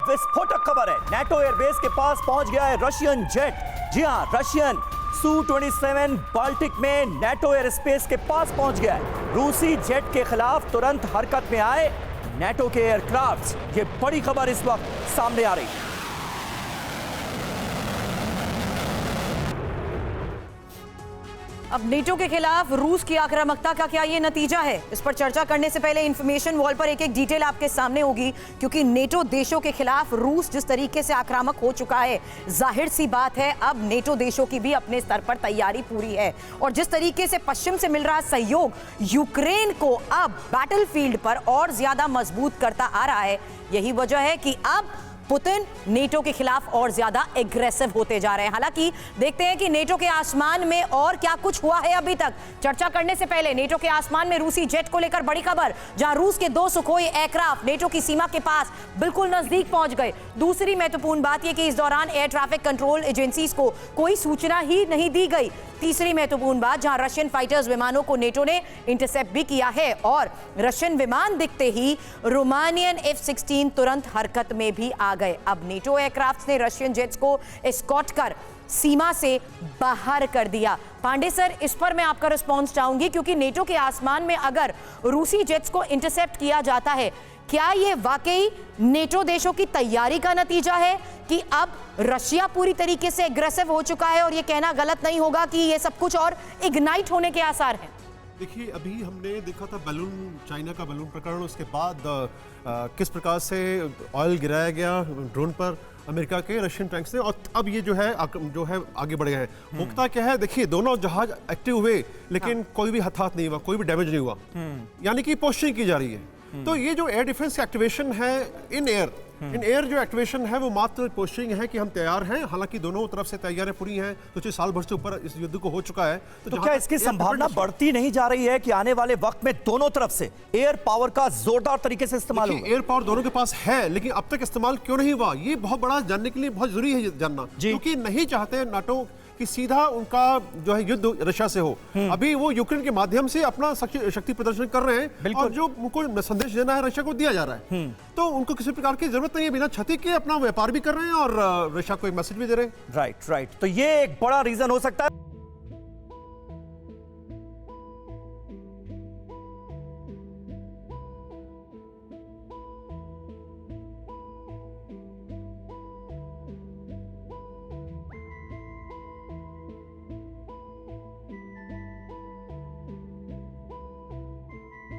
विस्फोटक खबर है। नेटो एयरबेस के पास पहुंच गया है रशियन जेट। जी हां, रशियन Su-27 बाल्टिक में नेटो एयरस्पेस के पास पहुंच गया है। रूसी जेट के खिलाफ तुरंत हरकत में आए नेटो के एयरक्राफ्ट। ये बड़ी खबर इस वक्त सामने आ रही है। अब नेटो के खिलाफ रूस की आक्रामकता का क्या ये नतीजा है, इस पर चर्चा करने से पहले इंफॉर्मेशन वॉल पर एक एक डिटेल आपके सामने होगी, क्योंकि नेटो देशों के खिलाफ रूस जिस तरीके से आक्रामक हो चुका है, जाहिर सी बात है अब नेटो देशों की भी अपने स्तर पर तैयारी पूरी है। और जिस तरीके से पश्चिम से मिल रहा सहयोग यूक्रेन को अब बैटलफील्ड पर और ज्यादा मजबूत करता आ रहा है, यही वजह है कि अब पुतिन नेटो के खिलाफ और ज्यादा एग्रेसिव होते जा रहे हैं। हालांकि देखते हैं कि नेटो के आसमान में और क्या कुछ हुआ है। अभी तक चर्चा करने से पहले नेटो के आसमान में रूसी जेट को लेकर बड़ी खबर, जहां रूस के 2 सुखोई एयरक्राफ्ट नेटो की सीमा के पास बिल्कुल नजदीक पहुंच गए। दूसरी महत्वपूर्ण बात यह कि इस दौरान एयर ट्रैफिक कंट्रोल एजेंसीज को कोई सूचना ही नहीं दी गई। तीसरी महत्वपूर्ण बात, जहां रशियन फाइटर्स विमानों को नेटो ने इंटरसेप्ट भी किया है और रशियन विमान दिखते ही रोमानियन F-16 तुरंत हरकत में भी आ गए। अब नेटो एयरक्राफ्ट्स ने रशियन जेट्स को एस्कॉर्ट कर सीमा से बाहर कर दिया। पांडे सर, इस पर मैं आपका रिस्पॉन्स चाहूंगी, क्योंकि नेटो के आसमान में अगर रूसी जेट्स को इंटरसेप्ट किया जाता है, क्या ये वाकई नेटो देशों की तैयारी का नतीजा है कि अब रशिया पूरी तरीके से एग्रेसिव हो चुका है और ये कहना गलत नहीं होगा कि ये सब कुछ और इग्नाइट होने के आसार हैं? देखिए, अभी हमने देखा था बलून, चाइना का बलून प्रकरण, उसके बाद किस प्रकार से ऑयल गिराया गया ड्रोन पर अमेरिका के रशियन टैंक्स ने, और अब ये जो है आगे बढ़ गए हैं। मुख्यता क्या है, देखिए दोनों जहाज एक्टिव हुए लेकिन कोई भी हताहत नहीं हुआ, कोई भी डैमेज नहीं हुआ, यानी कि पोस्टिंग की जा रही है। तो ये जो एयर डिफेंस की एक्टिवेशन है इन एयर जो एक्टिवेशन है वो मात्र पोस्टिंग है कि हम तैयार हैं। हालांकि दोनों तरफ से तैयारियां पूरी हैं, कुछ साल भर से ऊपर इस युद्ध को हो चुका है। तो क्या इसकी संभावना बढ़ती नहीं जा रही है कि आने वाले वक्त में दोनों तरफ से एयर पावर का जोरदार तरीके से इस्तेमाल होगा? एयर पावर दोनों के पास है, लेकिन अब तक इस्तेमाल क्यों नहीं हुआ, ये बहुत बड़ा जानने के लिए बहुत जरूरी है जानना, क्योंकि नहीं चाहते नाटो कि सीधा उनका जो है युद्ध रशिया से हो। अभी वो यूक्रेन के माध्यम से अपना शक्ति प्रदर्शन कर रहे हैं और जो उनको संदेश देना है रशिया को दिया जा रहा है। तो उनको किसी प्रकार की जरूरत नहीं है, बिना क्षति के अपना व्यापार भी कर रहे हैं और रशिया को एक मैसेज भी दे रहे हैं। राइट। तो ये एक बड़ा रीजन हो सकता है।